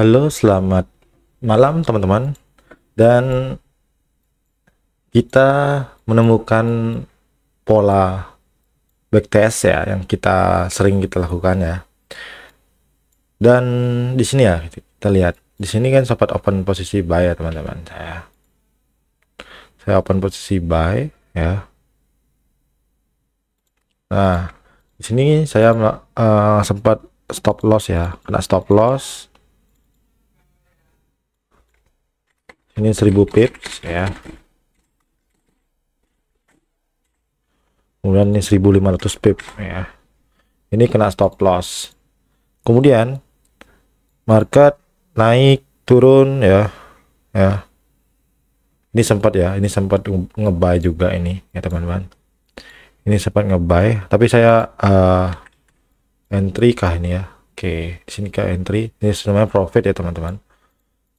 Halo, selamat malam teman-teman. Dan kita menemukan pola backtest ya yang sering kita lakukan ya. Dan di sini ya kita lihat. Di sini kan sempat open posisi buy ya teman-teman. Saya open posisi buy ya. Nah, di sini saya sempat stop loss ya, kena stop loss. Ini 1000 pips ya. Kemudian ini 1500 pip ya. Ini kena stop loss. Kemudian market naik turun ya. Ini sempat nge-buy juga ini ya teman-teman. Ini sempat nge-buy, tapi saya entry kah ini ya. Oke, di sini kah entry. Ini namanya profit ya teman-teman.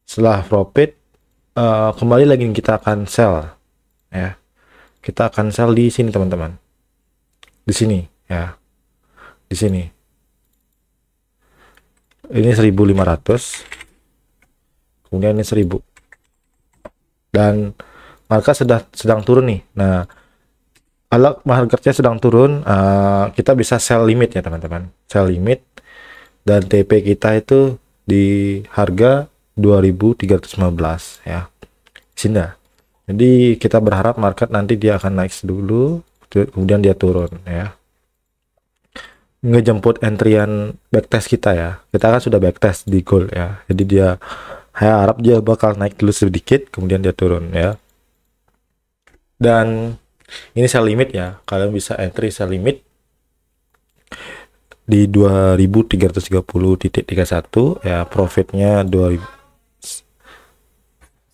Setelah profit kembali lagi kita akan sell ya. Kita akan sell di sini teman-teman. Di sini ya. Di sini. Ini 1500. Kemudian ini 1000. Dan market sedang turun nih. Nah, kalau marketnya sedang turun, kita bisa sell limit ya teman-teman. Sell limit dan TP kita itu di harga 2315 ya. Sini. Jadi kita berharap market nanti dia akan naik dulu, kemudian dia turun ya. Ngejemput entryan backtest kita ya. Kita kan sudah backtest di gold ya. Jadi saya harap dia bakal naik dulu sedikit, kemudian dia turun ya. Dan ini sell limit ya, kalian bisa entry sell limit di 2330.31 ya, profitnya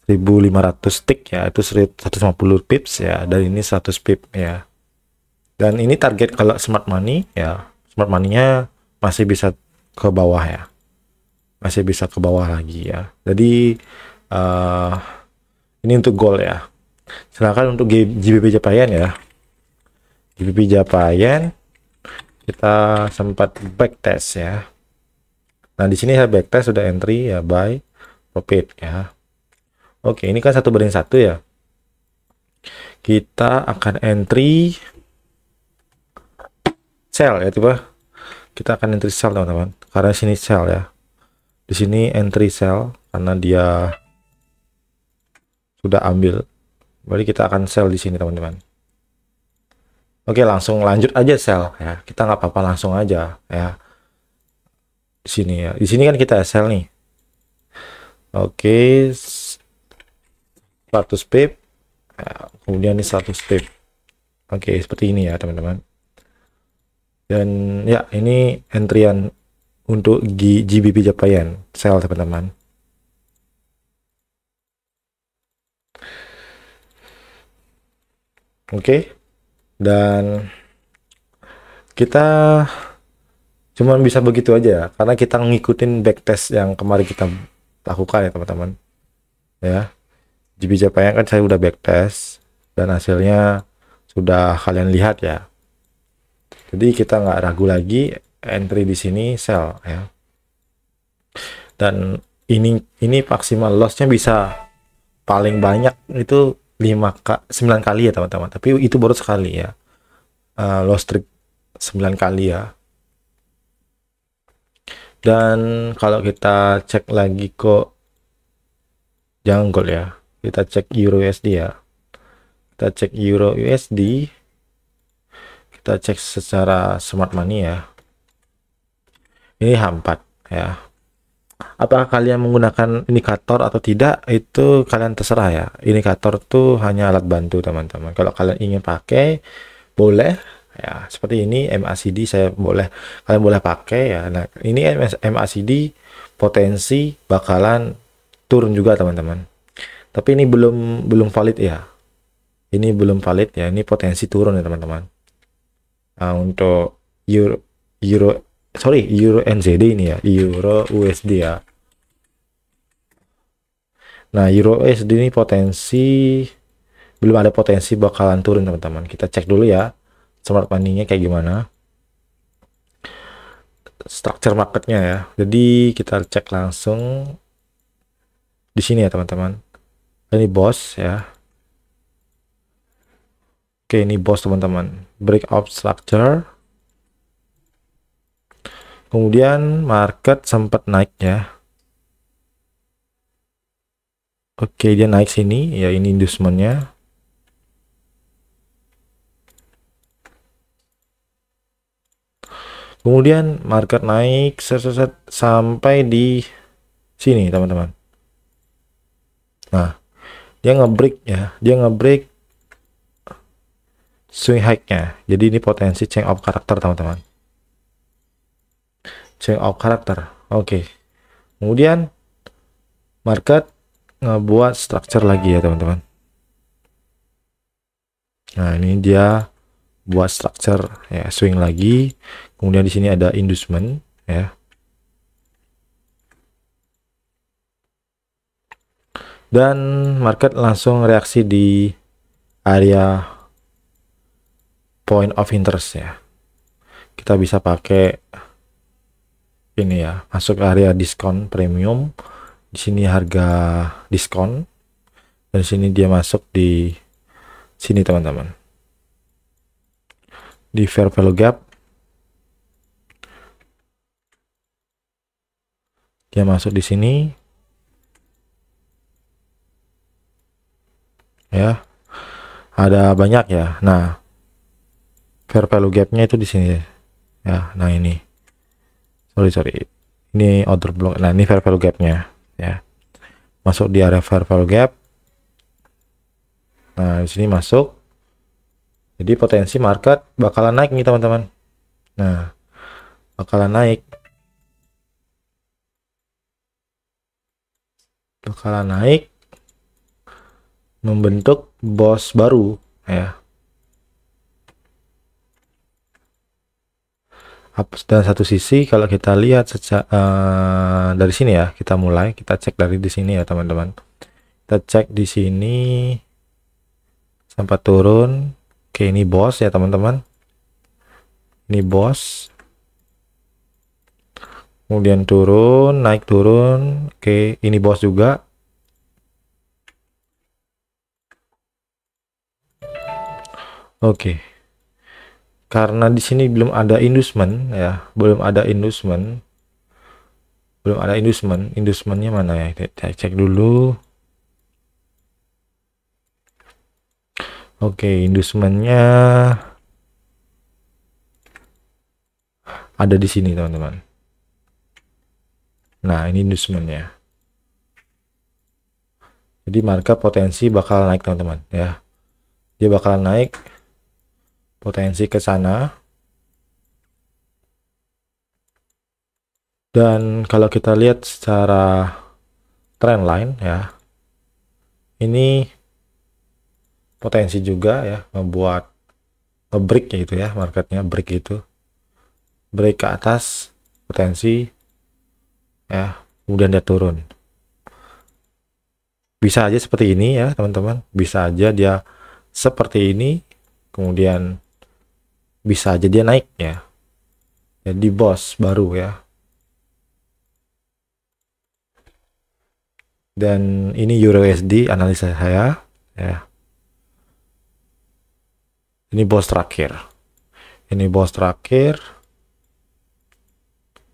1500 tick ya, itu 150 pips ya, dan ini 100 pip ya. Dan ini target kalau smart money ya, smart money-nya masih bisa ke bawah ya, masih bisa ke bawah lagi ya. Jadi ini untuk gold ya. Sedangkan untuk GBP Japaian ya, GBP Japaian kita sempat backtest ya. Nah di sini saya backtest sudah entry ya, buy profit ya. Oke, ini kan 1:1 ya. Kita akan entry sell ya, coba. Kita akan entry sell teman-teman. Karena sini sell ya. Di sini entry sell karena dia sudah ambil. Berarti kita akan sell di sini teman-teman. Oke, langsung lanjut aja sell ya. Kita nggak apa-apa, langsung aja ya. Di sini ya. Di sini kan kita sell nih. Oke, 100 pip. Ya, kemudian ini 100 pip. Oke, seperti ini ya teman-teman. Dan ya, ini entryan untuk GBP Japaian sell teman-teman. Oke, dan kita cuman bisa begitu aja karena kita ngikutin backtest yang kemarin kita lakukan ya teman-teman ya. GB Japaian kan saya udah backtest dan hasilnya sudah kalian lihat ya. Jadi kita nggak ragu lagi, entry di sini sell ya. Dan ini maksimal lossnya bisa paling banyak itu 9 kali ya teman-teman, tapi itu baru sekali ya. Loss streak 9 kali ya. Dan kalau kita cek lagi kok jangan gold ya, kita cek Euro USD ya. Kita cek Euro USD, kita cek secara smart money ya. Ini H4 ya. Apakah kalian menggunakan indikator atau tidak, itu kalian terserah ya. Indikator tuh hanya alat bantu teman-teman. Kalau kalian ingin pakai boleh ya, seperti ini MACD kalian boleh pakai ya. Nah ini MACD potensi bakalan turun juga teman-teman, tapi ini belum valid ya. Ini belum valid ya, ini potensi turun ya teman-teman. Nah, untuk Euro NZD ini ya, Euro USD ya. Nah Euro USD ini belum ada potensi bakalan turun teman-teman. Kita cek dulu ya smart money-nya kayak gimana. structure marketnya ya. Jadi kita cek langsung di sini ya teman-teman. Ini bos ya. Oke, ini bos teman-teman. Breakout structure. Kemudian market sempat naik ya. Oke, dia naik sini ya, ini inducementnya. Kemudian market naik sampai di sini teman-teman. Nah, dia nge-break ya, dia nge-break swing high-nya. Jadi ini potensi change of character teman-teman. Change of character. Oke. Kemudian market ngebuat structure lagi ya teman-teman. Nah, ini dia buat structure ya, swing lagi. Kemudian di sini ada inducement ya. Dan market langsung reaksi di area point of interest ya. Kita bisa pakai ini ya, masuk area diskon premium. Di sini harga diskon. Dan sini dia masuk di sini teman-teman. Di fair value gap. Dia masuk di sini. Ya. Ada banyak ya. Nah, fair value gap-nya itu di sini ya. Nah, ini. Sorry. Ini order block. Nah, ini fair value gap-nya ya. Masuk di area fair value gap. Nah, di sini masuk. Jadi potensi market bakalan naik nih teman-teman. Nah, bakalan naik. Membentuk bos baru ya. Dan satu sisi kalau kita lihat dari sini ya, kita cek dari di sini ya teman-teman. Kita cek di sini sempat turun. Oke, ini bos ya teman-teman. Ini bos. Kemudian turun, naik turun. Oke, ini bos juga. Oke. Karena di sini belum ada inducement ya, belum ada inducementnya mana ya, kita cek dulu. Oke, inducementnya ada di sini teman-teman. Nah, ini inducementnya. Jadi market potensi bakal naik teman-teman ya, dia bakal naik potensi ke sana. Dan kalau kita lihat secara trend line ya, ini potensi juga ya, membuat nge-break gitu ya, marketnya break ke atas potensi ya, kemudian dia turun. Bisa aja seperti ini ya teman-teman, bisa aja dia seperti ini, kemudian bisa aja dia naik ya, jadi bos baru ya. Dan ini EURUSD analisa saya ya. Ini bos terakhir.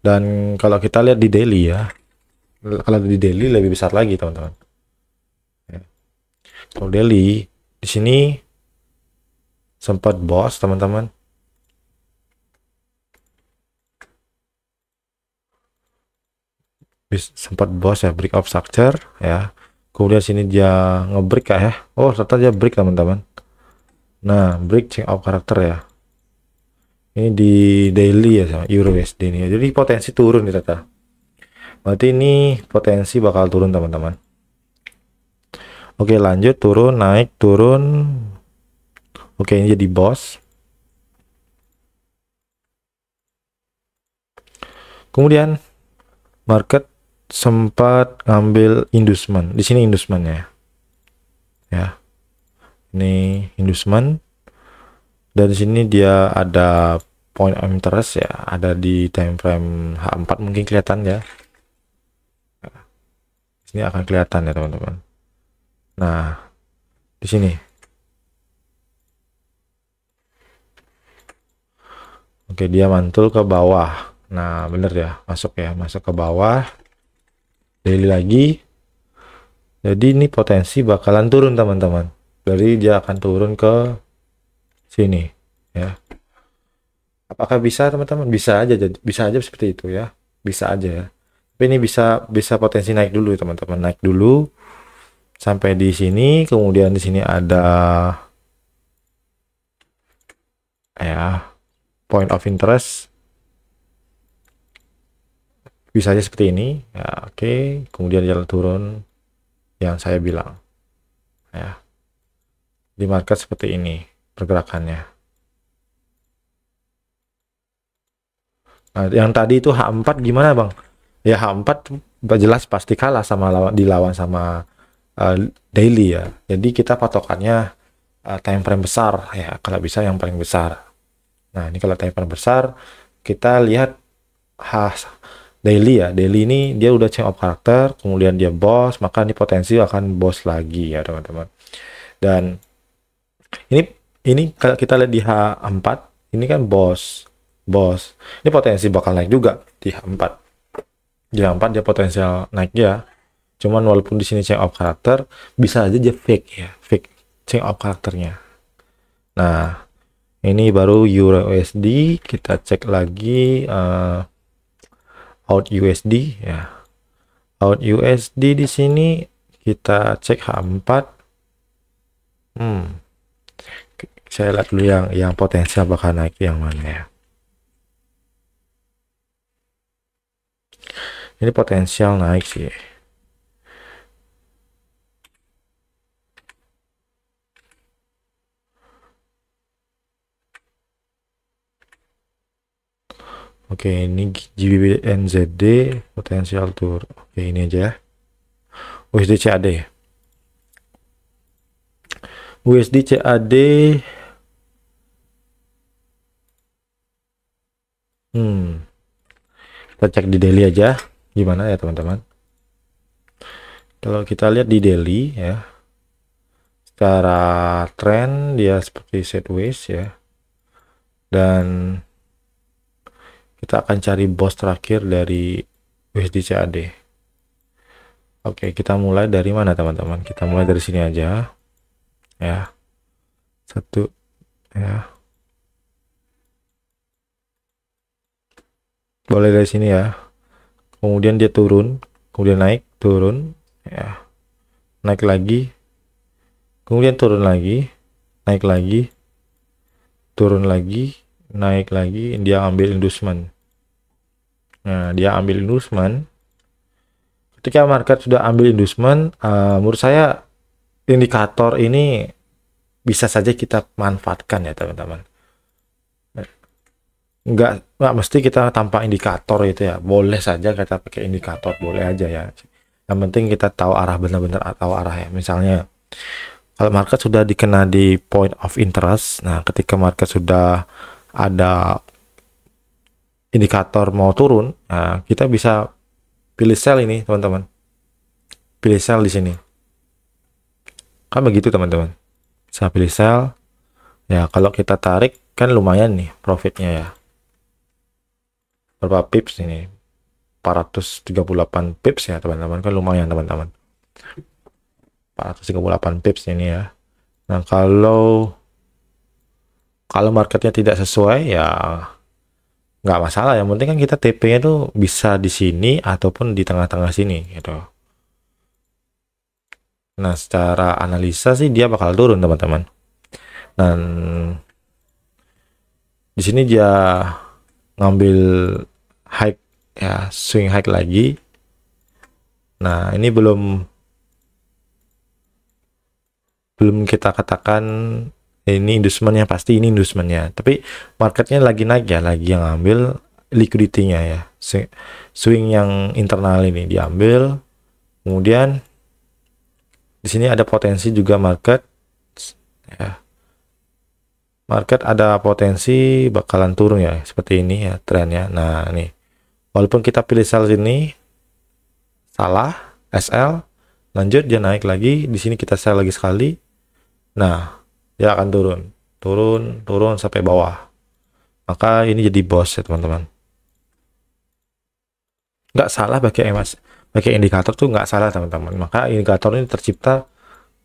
Dan kalau kita lihat di daily ya, kalau di daily lebih besar lagi teman-teman. Ya. Kalau daily di sini sempat bos teman-teman. Sempat bos ya, breakout structure ya. Kemudian sini dia ngebreak ya. Oh, ternyata dia break teman-teman. Nah, break change of character ya. Ini di daily ya sama EURUSD ini. Jadi potensi turun nih ternyata. Berarti ini potensi bakal turun teman-teman. Oke, lanjut turun, naik, turun. Oke, ini jadi bos. Kemudian market sempat ngambil inducement. Di sini inducementnya. Ya. Ini inducement. Dan di sini dia ada point of interest ya, ada di time frame H4 mungkin kelihatan ya. Ini akan kelihatan ya teman-teman. Nah, di sini. Oke, dia mantul ke bawah. Nah, bener ya, masuk ke bawah. Daily lagi. Jadi ini potensi bakalan turun teman-teman. Dari dia akan turun ke sini ya. Apakah bisa teman-teman? Bisa aja seperti itu ya. Bisa aja ya. Tapi ini bisa potensi naik dulu teman-teman. Naik dulu sampai di sini, kemudian di sini ada ya point of interest. Bisa aja seperti ini ya. Oke, kemudian jalan turun yang saya bilang ya. Di market seperti ini pergerakannya. Nah, yang tadi itu H4 gimana bang? Ya H4 jelas pasti kalah sama dilawan sama daily ya. Jadi kita patokannya time frame besar ya, kalau bisa yang paling besar. Nah ini kalau time frame besar kita lihat daily ya. Daily ini dia udah change of karakter, kemudian dia boss, maka ini potensi akan boss lagi ya teman-teman. Dan ini kalau kita lihat di H4 ini kan boss. Ini potensi bakal naik juga di H4. Di H4 dia potensial naik ya. Cuman walaupun di sini change of karakter, bisa aja dia fake ya, fake change of karakternya. Nah, ini baru Euro USD, kita cek lagi out USD ya. Out USD di sini kita cek H4. Saya lihat dulu yang potensial bakal naik yang mana ya. Ini potensial naik sih. Oke, ini GBP NZD potensial tur. Oke, ini aja ya. USD CAD. USD CAD kita cek di daily aja gimana ya teman-teman. Kalau kita lihat di daily ya, secara tren dia seperti sideways ya, dan kita akan cari boss terakhir dari USD CAD. Oke, kita mulai dari mana teman-teman? Kita mulai dari sini aja ya, satu ya, boleh dari sini ya, kemudian dia turun, kemudian naik, turun ya, naik lagi, kemudian turun lagi, naik lagi, turun lagi, naik lagi, dia ambil inducement. Nah, dia ambil inducement. Ketika market sudah ambil inducement, menurut saya indikator ini bisa saja kita manfaatkan ya teman-teman. Nggak mesti kita tanpa indikator itu ya, boleh saja kita pakai indikator, boleh aja ya. Yang penting kita tahu arah, benar-benar tahu arah ya. Misalnya kalau market sudah dikena di point of interest, nah ketika market sudah ada indikator mau turun, nah kita bisa pilih sell ini teman-teman, pilih sell di sini kan begitu teman-teman, bisa pilih sell ya. Kalau kita tarik kan lumayan nih profitnya ya, berapa pips ini, 438 pips ya teman-teman, kan lumayan teman-teman, 438 pips ini ya. Nah kalau marketnya tidak sesuai ya nggak masalah, yang penting kan kita TP-nya tuh bisa di sini ataupun di tengah-tengah sini gitu. Nah secara analisa sih dia bakal turun teman-teman, dan di sini dia ngambil high ya, swing high lagi. Nah ini belum kita katakan ini inducementnya, pasti ini inducementnya, tapi marketnya lagi naik ya, lagi yang ambil liquidity-nya ya, swing yang internal ini diambil. Kemudian di sini ada potensi juga market ya, market ada potensi bakalan turun ya, seperti ini ya trennya. Nah, nih. Walaupun kita pilih sell sini salah, SL, lanjut dia naik lagi, di sini kita sell lagi sekali. Nah, dia akan turun, turun sampai bawah. Maka ini jadi boss ya, teman-teman. Nggak salah pakai indikator tuh nggak salah, teman-teman. Maka indikator ini tercipta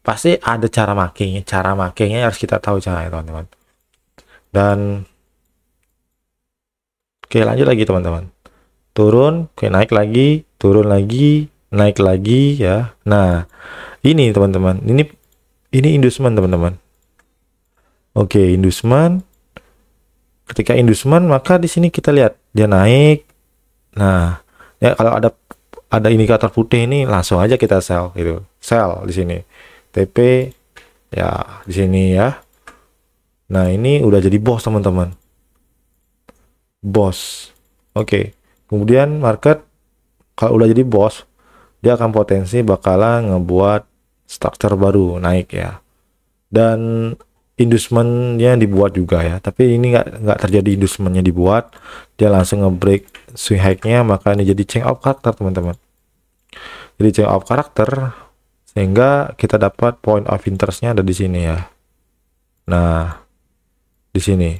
pasti ada cara makainya. Cara makainya harus kita tahu caranya, teman-teman. Dan oke, lanjut lagi, teman-teman. Turun, oke, naik lagi, turun lagi, naik lagi ya. Nah, ini teman-teman, ini inducement, teman-teman. Oke, inducement. Ketika inducement, maka di sini kita lihat dia naik. Nah, ya kalau ada indikator putih ini langsung aja kita sell gitu. Sell di sini. TP ya di sini ya. Nah, ini udah jadi boss, teman-teman. Boss. Oke. Kemudian market kalau udah jadi boss, dia akan potensi bakalan ngebuat structure baru naik ya. Dan inducementnya dibuat juga ya, tapi ini nggak terjadi inducementnya dibuat, dia langsung nge-break swing high-nya, maka ini jadi change of character, teman-teman. Jadi change of character sehingga kita dapat point of interest-nya ada di sini ya. Nah, di sini.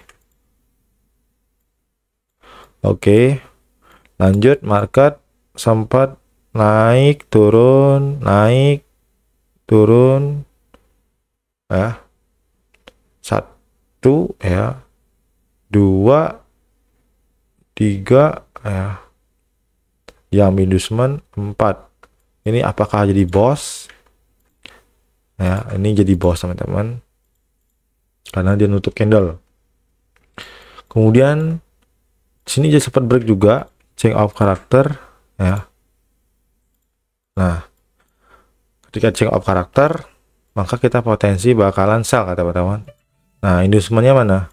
Oke. Lanjut, market sempat naik turun ya. 1 ya, 2 3 ya, yang inducement 4. Ini apakah jadi boss ya? Ini jadi boss, teman-teman, karena dia nutup candle. Kemudian sini dia sempat break juga, change of character ya. Nah, ketika change of character, maka kita potensi bakalan sell, teman-teman. Nah, inducementnya mana?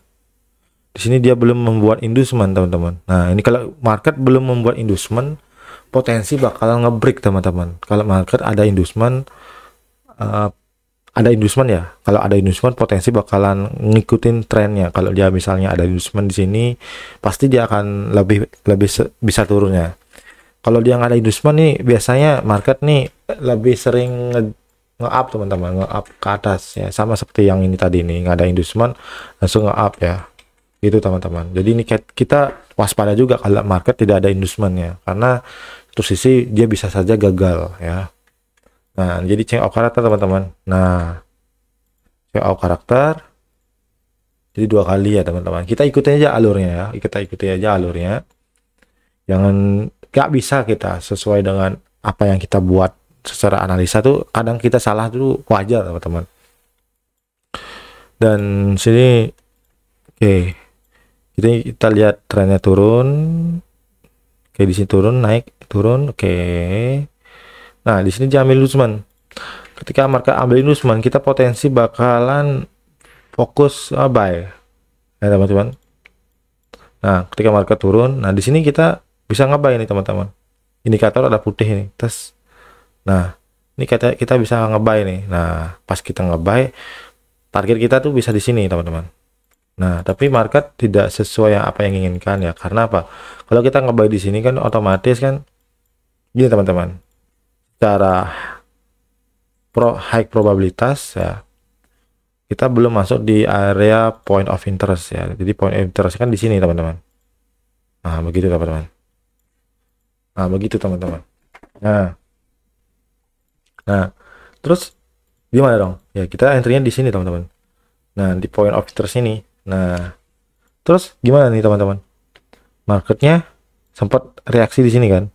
Di sini dia belum membuat inducement, teman-teman. Nah, ini kalau market belum membuat inducement, potensi bakalan ngebreak, teman-teman. Kalau market ada inducement ya. Kalau ada inducement, potensi bakalan ngikutin trennya. Kalau dia misalnya ada inducement di sini, pasti dia akan lebih bisa turunnya. Kalau dia nggak ada inducement nih, biasanya market nih lebih sering nge-up, teman-teman, nge-up ke atas ya, sama seperti yang ini tadi nih, nggak ada inducement langsung nge-up ya, gitu, teman-teman. Jadi ini kita waspada juga kalau market tidak ada inducementnya, karena satu sisi dia bisa saja gagal ya. Nah, jadi change of character, teman-teman. Nah, change of character jadi 2 kali ya, teman-teman. Kita ikutin aja alurnya ya, kita ikuti aja alurnya, jangan nggak bisa kita sesuai dengan apa yang kita buat secara analisa tuh, kadang kita salah tuh wajar, teman-teman. Dan sini oke, kita lihat trennya turun. Oke, di sini turun, naik, turun. Oke. Nah, di sini dia ambil inducement. Ketika market ambil inducement, kita potensi bakalan fokus buy ya, teman-teman. Nah, ketika market turun, nah di sini kita bisa nge-buy nih, teman-teman. Indikator ada putih nih, tes. Nah, ini kita bisa nge-buy nih. Nah, pas kita nge-buy, target kita tuh bisa di sini, teman-teman. Nah, tapi market tidak sesuai yang apa yang inginkan ya. Karena apa? Kalau kita nge-buy di sini kan otomatis kan gini, teman-teman. Secara high probabilitas ya, kita belum masuk di area point of interest ya. Jadi point of interest kan di sini, teman-teman. Nah, begitu, teman-teman. Nah, begitu, teman-teman. Nah, terus gimana dong? Ya, kita entry-nya di sini, teman-teman. Nah, di point of interest ini. Nah, terus gimana nih, teman-teman? Marketnya sempat reaksi di sini kan?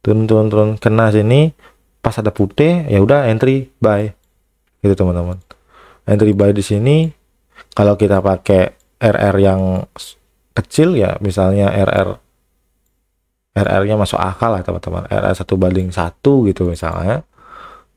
Turun, kena sini, pas ada putih, ya udah entry buy. Gitu, teman-teman. Entry buy di sini. Kalau kita pakai RR yang kecil ya, misalnya RR-nya masuk akal lah, teman-teman. RR 1/1 gitu misalnya.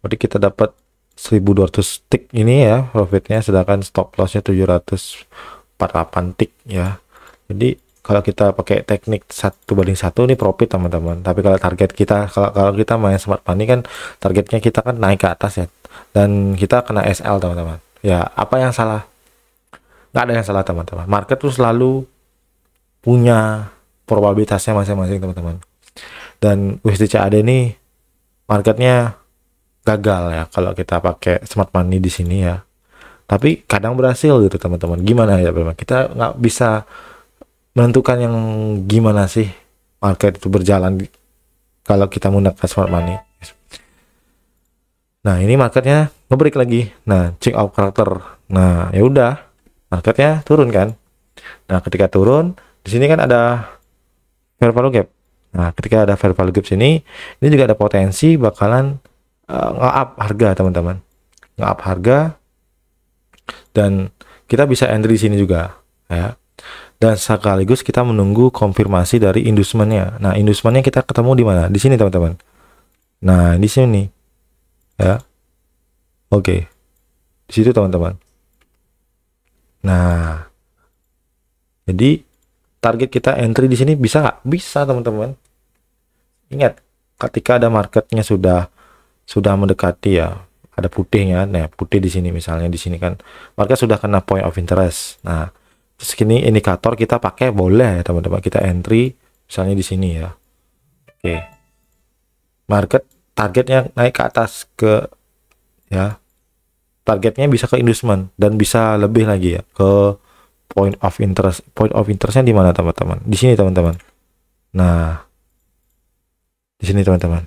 Berarti kita dapat 1200 tick ini ya profitnya, sedangkan stop lossnya 748 tick ya. Jadi kalau kita pakai teknik 1/1 ini profit, teman-teman. Tapi kalau target kita, kalau kita main smart money kan targetnya kita kan naik ke atas ya, dan kita kena SL, teman-teman. Ya, apa yang salah? nggak ada yang salah teman-teman. Market tuh selalu punya probabilitasnya masing-masing teman-teman. Dan USD CAD ini marketnya gagal ya kalau kita pakai smart money di sini ya. Tapi kadang berhasil gitu teman-teman. Gimana ya memang kita nggak bisa menentukan yang gimana sih market itu berjalan kalau kita menggunakan smart money. Nah ini marketnya ngebreak lagi. Nah check out karakter. Nah ya udah marketnya turun kan. Nah ketika turun di sini kan ada fair value gap. Nah ketika ada fair value gap sini, ini juga ada potensi bakalan nge-up harga teman-teman. Nge-up harga dan kita bisa entry di sini juga ya. Dan sekaligus kita menunggu konfirmasi dari inducementnya. Nah inducementnya kita ketemu di mana? Di sini teman-teman. Nah di sini ya. Oke. Di situ teman-teman. Nah, jadi target kita entry di sini bisa nggak? Bisa teman-teman. Ingat, ketika ada marketnya sudah mendekati ya, ada putihnya. Nah putih di sini misalnya di sini kan market sudah kena point of interest. Nah terus ini indikator kita pakai boleh ya teman-teman, kita entry misalnya di sini ya. Oke, market targetnya naik ke atas ke ya, targetnya bisa ke inducement dan bisa lebih lagi ya ke point of interest. Point of interestnya di mana teman-teman? Di sini teman-teman. Nah di sini teman-teman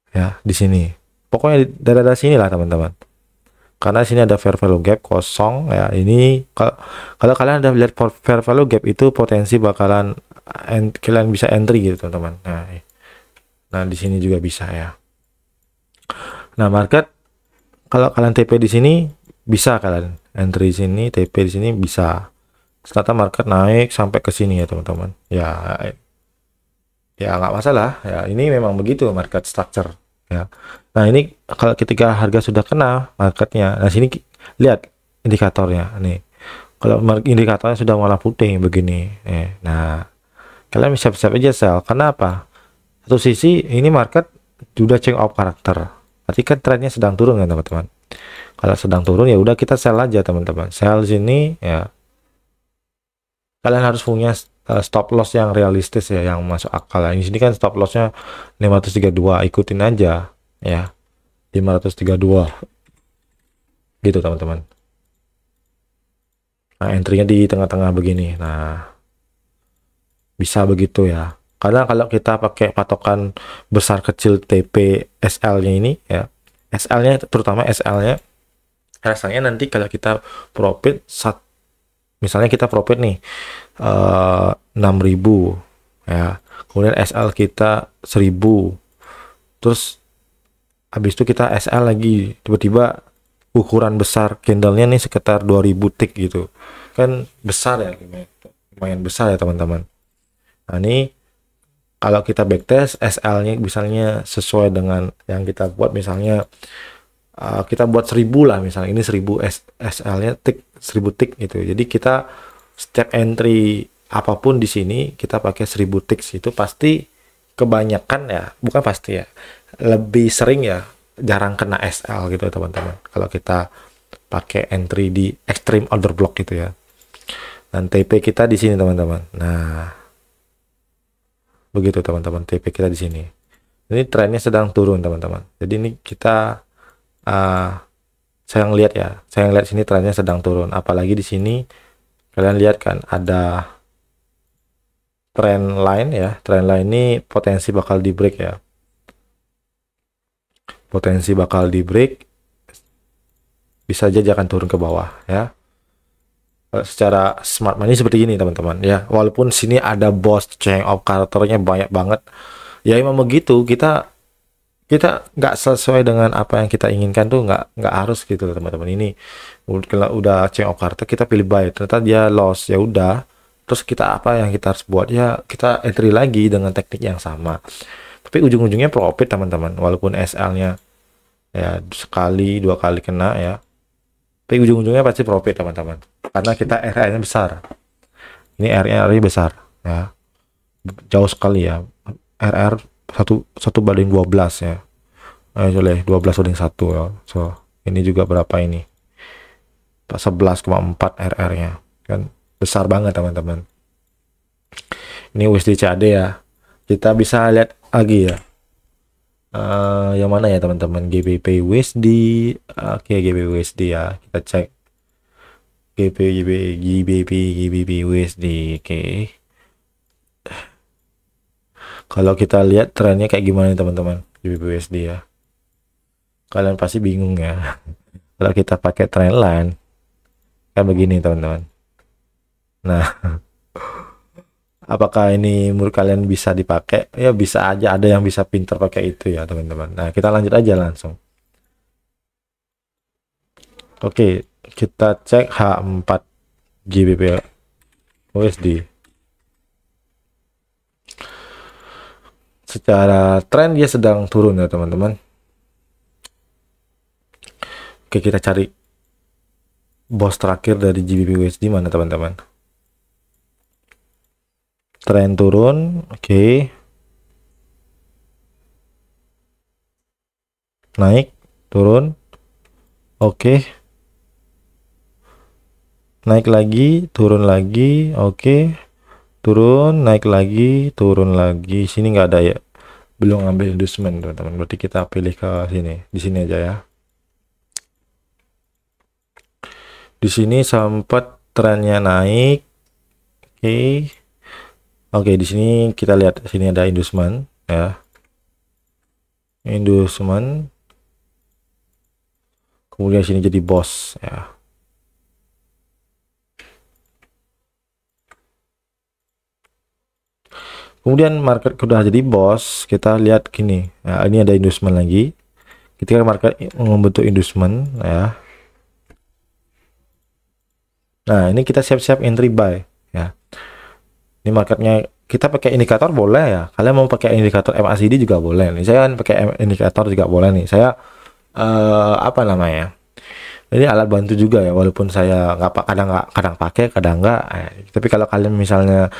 ya, di sini pokoknya di daerah sini lah teman-teman, karena sini ada fair value gap kosong ya. Ini kalau kalian ada lihat fair value gap itu potensi bakalan kalian bisa entry gitu teman-teman. Nah di sini juga bisa ya. Nah market kalau kalian TP di sini bisa kalian entry di sini, TP di sini bisa. Ternyata market naik sampai ke sini ya teman-teman. Ya nggak masalah ya, ini memang begitu market structure ya. Nah ini kalau ketika harga sudah kena marketnya, nah sini lihat indikatornya nih. Kalau indikatornya sudah malah putih begini, nah kalian bisa siap-siap aja sell. Kenapa? Satu sisi ini market sudah change of karakter, berarti kan trennya sedang turun kan teman-teman. Kalau sedang turun ya udah kita sell aja teman-teman. Sell sini ya. Kalian harus punya stop loss yang realistis ya, yang masuk akal. Di sini kan stop lossnya 532, ikutin aja ya, 532 gitu teman-teman. Nah entry-nya di tengah-tengah begini. Nah bisa begitu ya, karena kalau kita pakai patokan besar kecil TP SL-nya ini ya, SL-nya terutama SL-nya rasanya nanti kalau kita profit misalnya kita profit nih 6.000 ya, kemudian SL kita 1.000, terus habis itu kita SL lagi, tiba-tiba ukuran besar candlenya nih sekitar 2.000 tick gitu kan, besar ya, lumayan besar ya teman-teman. Nah ini kalau kita backtest SL-nya misalnya sesuai dengan yang kita buat, misalnya kita buat 1.000 lah misalnya, ini 1.000 SL-nya tick, 1.000 tick gitu. Jadi kita setiap entry apapun di sini kita pakai 1.000 ticks, itu pasti kebanyakan ya, bukan pasti ya, lebih sering ya jarang kena SL gitu teman-teman kalau kita pakai entry di extreme order block gitu ya. Dan TP kita di sini teman-teman. Nah begitu teman-teman, TP kita di sini. Ini trennya sedang turun teman-teman, jadi ini kita saya ngelihat ya, saya ngelihat sini trennya sedang turun. Apalagi di sini kalian lihat kan ada trend line ya, trend line ini potensi bakal di break ya, potensi bakal di break, bisa aja akan turun ke bawah ya. Secara smart money seperti ini teman-teman ya, walaupun sini ada boss change of karakternya banyak banget ya, emang begitu, kita nggak sesuai dengan apa yang kita inginkan tuh nggak harus gitu teman-teman. Ini udah change of karakter kita pilih buy, ternyata dia loss, ya udah, terus kita apa yang kita harus buat ya, kita entry lagi dengan teknik yang sama, tapi ujung-ujungnya profit teman-teman, walaupun SL-nya ya sekali dua kali kena ya, tapi ujung-ujungnya pasti profit teman-teman, karena kita RR-nya besar. Ini RR-nya besar ya, jauh sekali ya, RR 1:12 ya. Ayo boleh 12:1 ya. So ini juga berapa ini? 11,4 RR-nya kan, besar banget teman-teman. Ini USD CAD ya. Kita bisa lihat lagi ya. Yang mana ya teman-teman, GBP USD. Oke, GBP USD ya, kita cek GBP USD. Oke, kalau kita lihat trennya kayak gimana teman-teman, GBP USD ya, kalian pasti bingung ya. Kalau kita pakai trendline kan begini teman-teman. Nah, apakah ini menurut kalian bisa dipakai? Ya bisa aja, ada yang bisa pinter pakai itu ya teman-teman. Nah, kita lanjut aja langsung. Oke, kita cek H4 GBP USD. Secara tren dia sedang turun ya teman-teman. Oke, kita cari bos terakhir dari GBP USD mana teman-teman. Tren turun, oke. Naik, turun, oke. Naik lagi, turun lagi, oke. Turun, naik lagi, turun lagi. Sini nggak ada ya, belum ngambil inducement teman-teman. Berarti kita pilih ke sini, di sini aja ya. Di sini sempat trennya naik, oke. Oke, di sini kita lihat sini ada inducement ya. Inducement. Kemudian sini jadi bos ya. Kemudian market sudah jadi bos, kita lihat gini. Ya, ini ada inducement lagi. Ketika market membentuk inducement ya. Nah, ini kita siap-siap entry buy ya. Ini marketnya kita pakai indikator boleh ya. Kalian mau pakai indikator MACD juga boleh. Nih saya pakai indikator juga boleh nih. Saya apa namanya? Ini alat bantu juga ya. Walaupun saya kadang pakai, kadang enggak. Tapi kalau kalian misalnya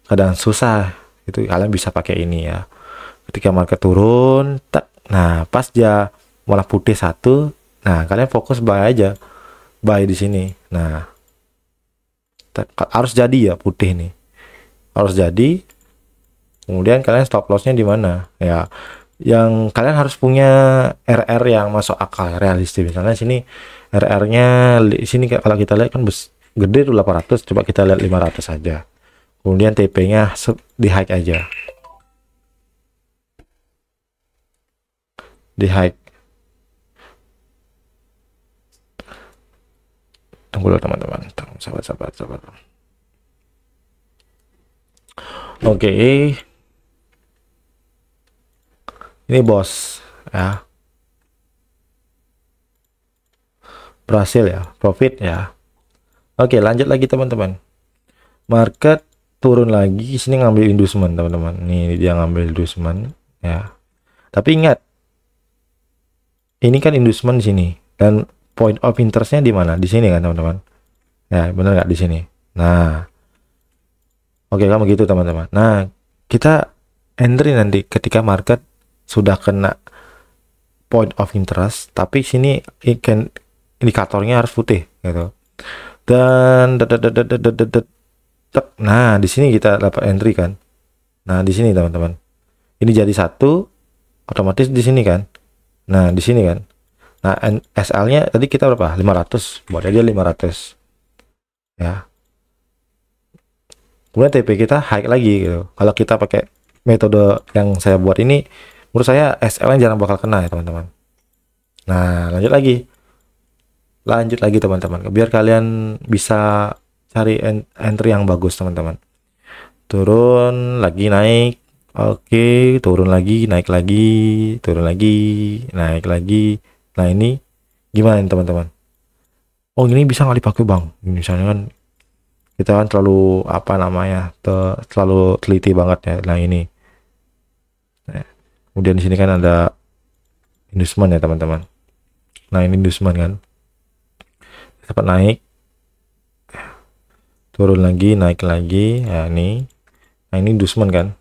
kadang susah, itu kalian bisa pakai ini ya. Ketika market turun, nah pas dia malah putih satu, nah kalian fokus buy aja, buy di sini. Nah harus jadi ya putih nih, harus jadi. Kemudian kalian stop lossnya di mana ya, yang kalian harus punya RR yang masuk akal, realistis. Misalnya sini RR-nya di sini kalau kita lihat kan gede tuh 800, coba kita lihat 500 aja. Kemudian TP-nya di high aja, di high. Tunggu dulu teman-teman, sabar. Oke, ini bos ya, berhasil ya, profit ya. Oke, lanjut lagi teman-teman. Market turun lagi, sini ngambil inducement teman-teman. Nih dia ngambil inducement ya. Tapi ingat, ini kan inducement di sini, dan point of interestnya di mana? Di sini kan teman-teman. Ya benar nggak di sini? Nah, oke kamu gitu teman-teman. Nah, kita entry nanti ketika market sudah kena point of interest, tapi sini indikatornya harus putih gitu. Dan nah di sini kita dapat entry kan. Nah di sini teman-teman, ini jadi satu, otomatis di sini kan. Nah di sini kan. Nah SL-nya tadi kita berapa? 500, buat aja 500 ya. Kemudian TP kita high lagi gitu. Kalau kita pakai metode yang saya buat ini, menurut saya SL-nya jarang bakal kena ya teman-teman. Nah lanjut lagi teman-teman, biar kalian bisa cari entry yang bagus teman-teman. Turun lagi, naik, oke, turun lagi, naik lagi, turun lagi, naik lagi. Nah ini gimana teman-teman? Oh ini bisa nggak dipakai bang? Misalnya kan kita kan terlalu apa namanya, terlalu teliti banget ya. Nah ini, nah, kemudian di sini kan ada inducement ya teman-teman. Nah ini inducement kan, dapat naik, turun lagi, naik lagi ya. Ini, nah ini inducement kan.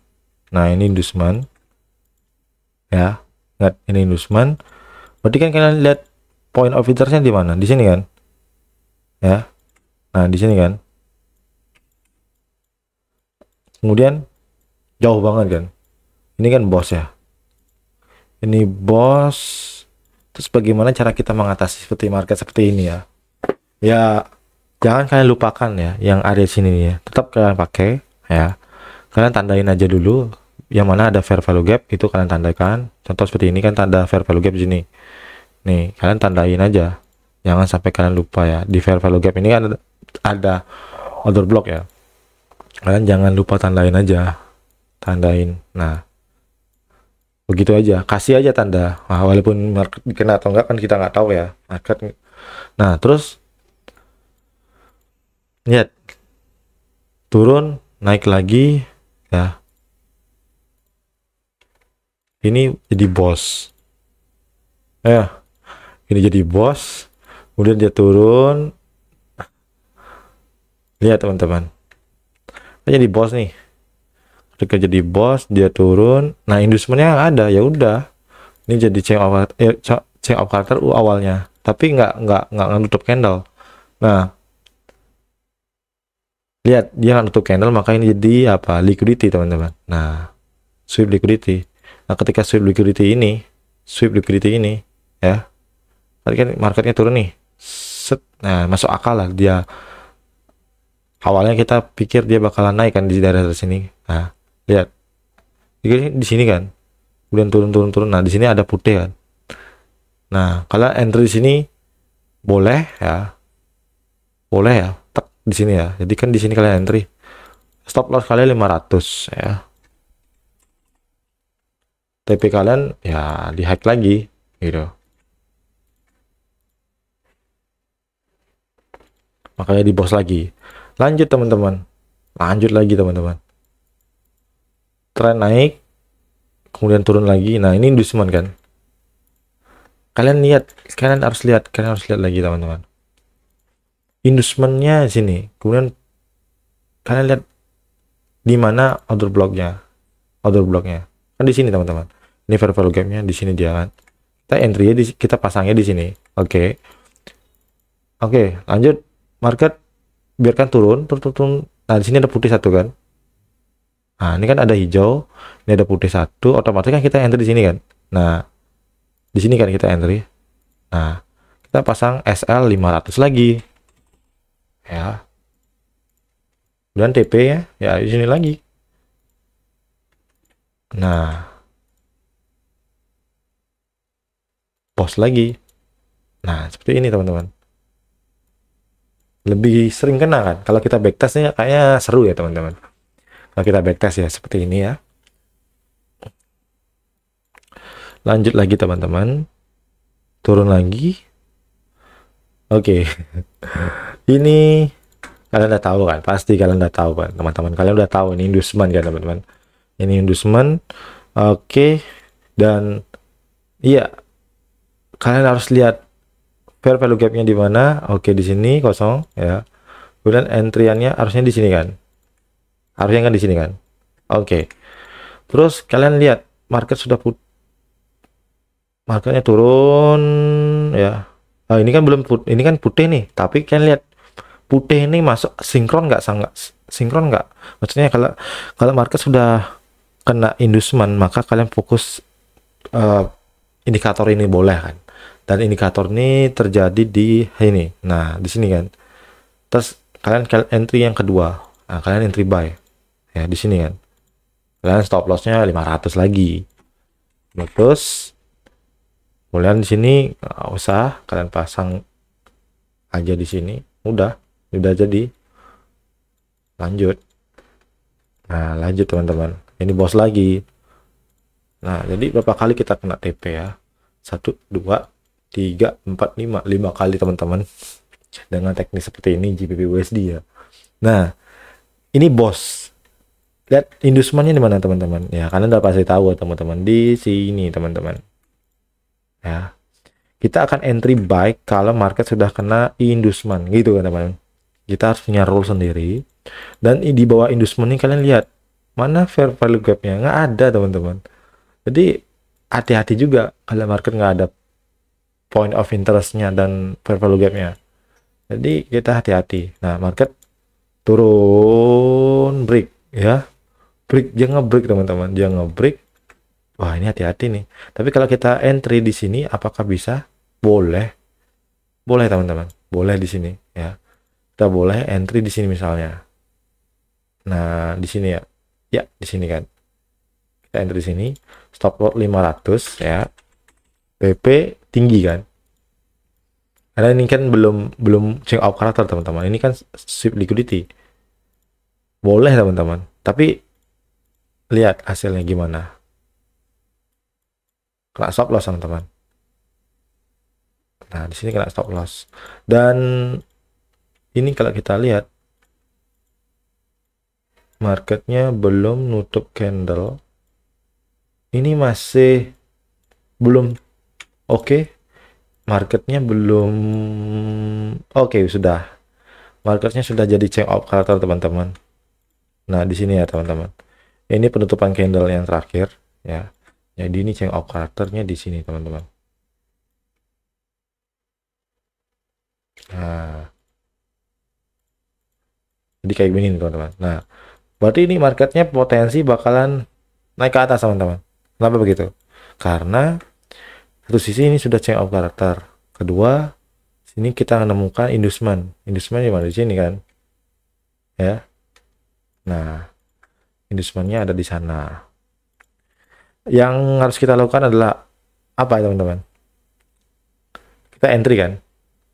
Nah ini inducement ya, nggak, ini inducement. Berarti kan kalian lihat point of interestnya di mana? Di sini kan ya. Nah, di sini kan. Kemudian jauh banget kan. Ini kan bos ya. Ini bos. Terus bagaimana cara kita mengatasi seperti market seperti ini ya? Ya, jangan kalian lupakan ya yang ada di sini nih ya. Tetap kalian pakai ya. Kalian tandain aja dulu yang mana ada fair value gap, itu kalian tandaikan. Contoh seperti ini kan tanda fair value gap di sini. Nih, kalian tandain aja. Jangan sampai kalian lupa ya. Di fair value gap ini kan ada order block ya. Kalian jangan lupa tandain aja. Tandain. Nah, begitu aja. Kasih aja tanda. Nah, walaupun market kena atau enggak kan kita nggak tahu ya. Market. Nah, terus lihat turun, naik lagi ya. Ini jadi bos. Ya, ini jadi bos. Kemudian dia turun. Lihat teman-teman. Dia jadi bos nih. Ketika jadi bos, dia turun. Nah, inducementnya ada, ya udah. Ini jadi change of character awalnya, tapi nggak nutup candle. Nah, lihat dia nggak nutup candle, maka ini jadi apa? Liquidity teman-teman. Nah, sweep liquidity. Nah, ketika sweep liquidity ini ya, tadi kan marketnya turun nih. Set. Nah, masuk akal lah dia. Awalnya kita pikir dia bakalan naik kan di daerah sini. Nah, lihat. Di sini kan. Kemudian turun. Nah, di sini ada putih kan. Nah, kalau entry di sini boleh ya. Boleh ya. Tek di sini ya. Jadi kan di sini kalian entry. Stop loss kalian 500 ya. TP kalian ya di hack lagi gitu. Makanya di bos lagi. Lanjut teman-teman. Lanjut lagi teman-teman. Tren naik, kemudian turun lagi. Nah, ini inducement kan. Kalian harus lihat lagi teman-teman. Inducementnya sini. Kemudian kalian lihat di mana order blocknya. Kan di sini teman-teman. Ini fair value gapnya di sini dia kan. Kita entry kita pasangnya di sini. Oke, lanjut. Market biarkan turun. Nah, di sini ada putih satu kan. Nah, ini kan ada hijau, ini ada putih satu, otomatis kan kita entry di sini kan. Nah, di sini kan kita entry. Nah, kita pasang SL 500 lagi. Ya. Dan TP ya di sini lagi. Nah, pos lagi. Nah, seperti ini teman-teman. Lebih sering kena kan. Kalau kita backtestnya kayaknya seru ya teman-teman. Kalau kita backtest ya seperti ini ya. Lanjut lagi teman-teman. Turun lagi. Oke. Ini kalian udah tahu kan? Pasti kalian udah tahu kan, teman-teman. Kalian udah tahu ini inducement kan, teman-teman. Ini inducement. Oke. Dan iya, kalian harus lihat fair value gapnya di mana. Oke, di sini kosong ya. Kemudian entry-nya harusnya di sini kan. Harusnya kan di sini kan. Oke. Terus kalian lihat market sudah marketnya turun ya. Nah, ini kan ini kan putih nih, tapi kalian lihat putih ini masuk sinkron nggak, sangat sinkron nggak? Maksudnya kalau market sudah kena inducement, maka kalian fokus indikator ini boleh kan. Dan indikator ini terjadi di ini. Nah, di sini kan. Terus kalian entry yang kedua. Nah, kalian entry buy. Ya, di sini kan. Kalian stop loss-nya 500 lagi. Terus kemudian di sini nggak usah, kalian pasang aja di sini. Udah jadi. Lanjut. Nah, lanjut teman-teman. Ini bos lagi. Nah, jadi berapa kali kita kena TP ya? 1, 2, 3, 4, 5 kali teman-teman. Dengan teknik seperti ini GBP USD ya. Nah, ini bos. Lihat inducementnya di mana teman-teman? Ya, kalian udah pasti tahu teman-teman, di sini teman-teman. Ya. Kita akan entry buy kalau market sudah kena inducement gitu kan teman-teman. Kita harus punya rule sendiri. Dan di bawah inducement ini kalian lihat mana fair value gapnya, nggak ada teman-teman. Jadi hati-hati juga kalau market nggak ada point of interestnya dan fair value gapnya. Jadi kita hati-hati. Nah, market turun break ya. Break, jangan nge-break teman-teman, jangan nge-break. Wah, ini hati-hati nih. Tapi kalau kita entry di sini apakah bisa? Boleh. Boleh teman-teman. Boleh di sini ya. Kita boleh entry di sini misalnya. Nah, di sini ya. Ya, di sini kan. Kita entry di sini. Stop loss 500 ya. PP tinggi kan. Karena ini kan belum change out karakter teman-teman. Ini kan sweep liquidity. Boleh teman-teman. Tapi lihat hasilnya gimana. Kena stop loss teman-teman. Nah, di sini kena stop loss. Dan ini kalau kita lihat marketnya belum nutup candle. Ini masih belum oke. Marketnya belum oke, sudah. Marketnya sudah jadi change out karakter teman-teman. Nah, di sini ya teman-teman. Ini penutupan candle yang terakhir ya. Jadi ini change out karakternya di sini teman-teman. Nah, jadi kayak gini nih teman-teman. Nah, berarti ini marketnya potensi bakalan naik ke atas teman-teman. Kenapa begitu? Karena satu sisi ini sudah change of karakter. Kedua, sini kita menemukan inducement. Inducement di mana? Di sini kan? Ya. Nah, inducementnya ada di sana. Yang harus kita lakukan adalah apa ya teman-teman? Kita entry kan?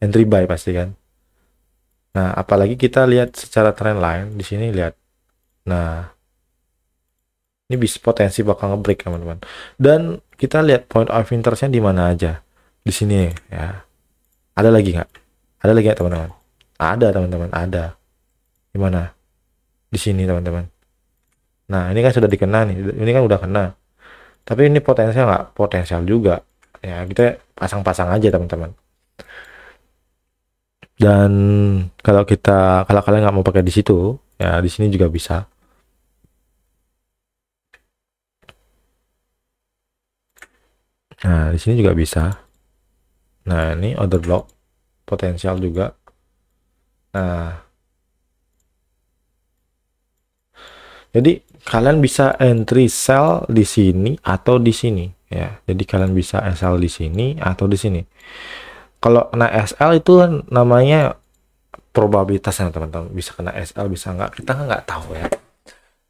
Entry buy pasti kan? Nah, apalagi kita lihat secara trend line di sini lihat. Nah, ini bisa potensi bakal ngebreak teman-teman. Dan kita lihat point of interestnya di mana aja. Di sini ya. Ada lagi nggak? Ada lagi nggak teman-teman? Ada teman-teman, ada. Di mana? Di sini teman-teman. Nah, ini kan sudah dikena nih. Ini kan udah kena. Tapi ini potensial nggak? Potensial juga. Ya, kita pasang-pasang aja teman-teman. Dan kalau kalian nggak mau pakai di situ, ya di sini juga bisa. Nah, di sini juga bisa. Nah, ini order block potensial juga. Nah, jadi kalian bisa entry sell di sini atau di sini ya. Jadi kalian bisa sell di sini atau di sini. Kalau kena SL itu kan namanya probabilitasnya teman-teman. Bisa kena SL bisa nggak, kita nggak tahu ya.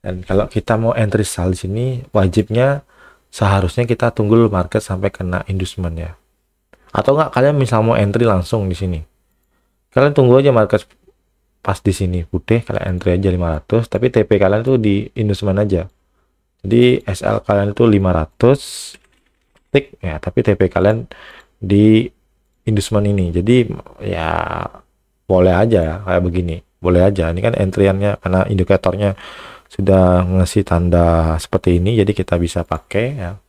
Dan kalau kita mau entry sell di sini, wajibnya seharusnya kita tunggu dulu market sampai kena inducement ya. Atau nggak kalian misal mau entry langsung di sini. Kalian tunggu aja market pas di sini putih, kalian entry aja 500, tapi TP kalian tuh di inducement aja. Jadi SL kalian itu 500 tick ya, tapi TP kalian di inducement ini. Jadi ya boleh aja kayak begini. Boleh aja. Ini kan entryannya karena indikatornya sudah ngasih tanda seperti ini, jadi kita bisa pakai ya.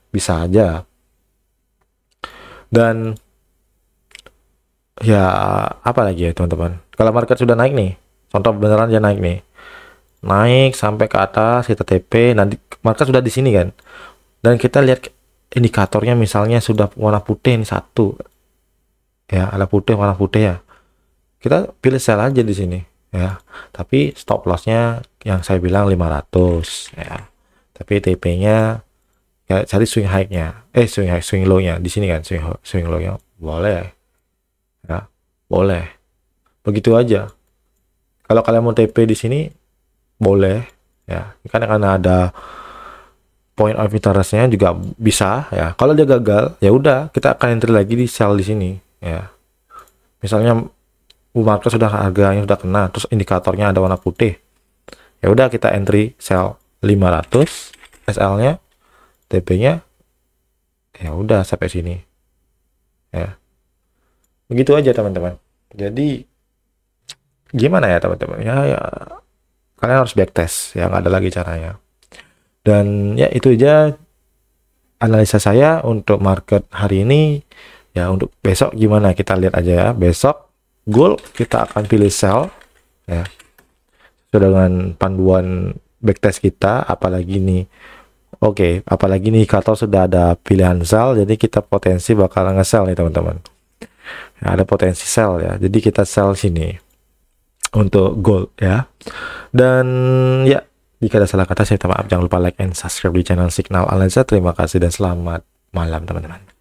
Bisa aja. Dan ya apa lagi ya teman-teman, kalau market sudah naik nih, contoh beneran dia naik nih, naik sampai ke atas, kita TP, nanti market sudah di sini kan, dan kita lihat indikatornya misalnya sudah warna putih ini satu ya, ada putih, warna putih ya, kita pilih sell aja di sini ya, tapi stop lossnya yang saya bilang 500 ya, tapi TP nya ya cari swing high nya, swing low nya di sini kan, swing low nya boleh ya, boleh begitu aja. Kalau kalian mau TP di sini boleh ya, karena ada point of interestnya juga bisa ya. Kalau dia gagal ya udah, kita akan entry lagi di sell di sini ya. Misalnya market sudah, harganya sudah kena, terus indikatornya ada warna putih, ya udah kita entry sell 500 SL nya, TP nya ya udah sampai sini ya. Begitu aja teman-teman. Jadi gimana ya teman-teman ya, kalian harus backtest ya, nggak ada lagi caranya. Dan ya itu aja analisa saya untuk market hari ini ya. Untuk besok gimana kita lihat aja ya. Besok gold kita akan pilih sell ya, sudah dengan panduan backtest kita. Apalagi nih, apalagi nih indikator sudah ada pilihan sell, jadi kita potensi bakal nge-sell nih teman-teman. Ya, ada potensi sell ya. Jadi kita sell sini untuk gold ya. Dan ya, jika ada salah kata saya minta maaf. Jangan lupa like and subscribe di channel Signal Analisa. Terima kasih dan selamat malam teman-teman.